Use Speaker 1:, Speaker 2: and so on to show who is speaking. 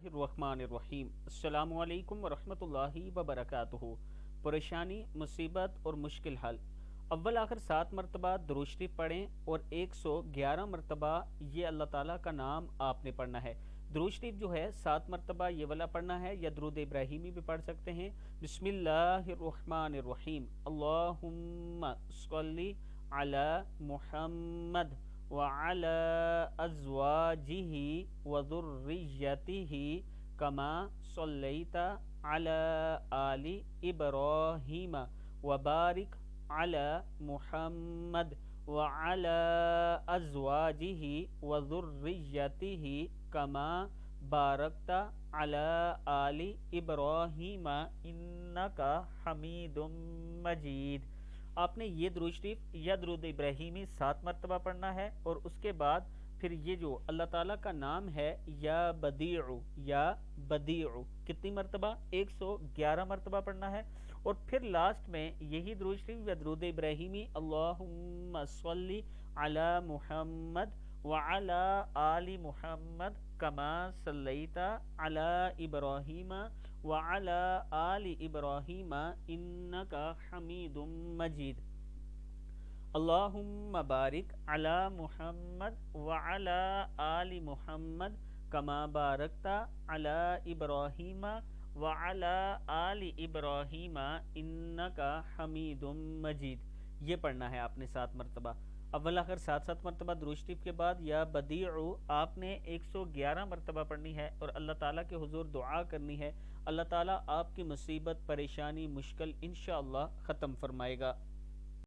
Speaker 1: बिस्मिल्लाहिर्रहमानिर्रहीम। अस्सलामु अलैकुम वरहमतुल्लाहि वबरकातुहू। परेशानी, मुसीबत और मुश्किल हल। अव्वल आखिर 7 मरतबा दुरूद शरीफ पढ़ें और 111 मरतबा ये अल्लाह ताला का नाम आपने पढ़ना है। दुरूद शरीफ जो है 7 मरतबा ये वाला पढ़ना है, या दुरूद इब्राहिमी भी पढ़ सकते हैं। बिस्मिल्लाहिर्रहमानिर्रहीम। अल्लाहुम्मा सल्ली अला मुहम्मद वअला अज़वाजिही वज़ुर्रिय्यतिही कमा सल्लैता अला आलि इब्राहीम वबारिक अला मुहम्मद वअला अज़वाजिही वज़ुर्रिय्यतिही कमा बारकता अला आलि इब्राहीम इन्नका हमीदुम मजीद। आपने ये दुरूद शरीफ या दुरूद इब्राहिमी 7 मरतबा पढ़ना है, और उसके बाद फिर ये जो अल्लाह ताला का नाम है या बदीउ कितनी मरतबा? 111 मरतबा पढ़ना है। और फिर लास्ट में यही दुरूद शरीफ या दुरूद इब्राहिमी अल्लाहुम्मा सल्ली अला मुहम्मद व अला आलि मुहम्मद कमा सल्लैता अला इब्राहीम व अला आलि इब्राहीम इन्नका हमीदुम मजीद। अल्लाहुम्मा बारिक अला मुहम्मद व अला आलि मुहम्मद कमा बारकता अला इब्राहीम व अला आलि इब्राहीम इन्नका हमीदुम मजीद। ये पढ़ना है आपने 7 मरतबा। अव्वल आखिर 7 मरतबा दुरूद शरीफ के बाद या बदीउ आपने 111 मरतबा पढ़नी है, और अल्लाह ताला के हुजूर दुआ करनी है। अल्लाह ताला आपकी मुसीबत, परेशानी, मुश्किल इंशाअल्लाह ख़त्म फरमाएगा।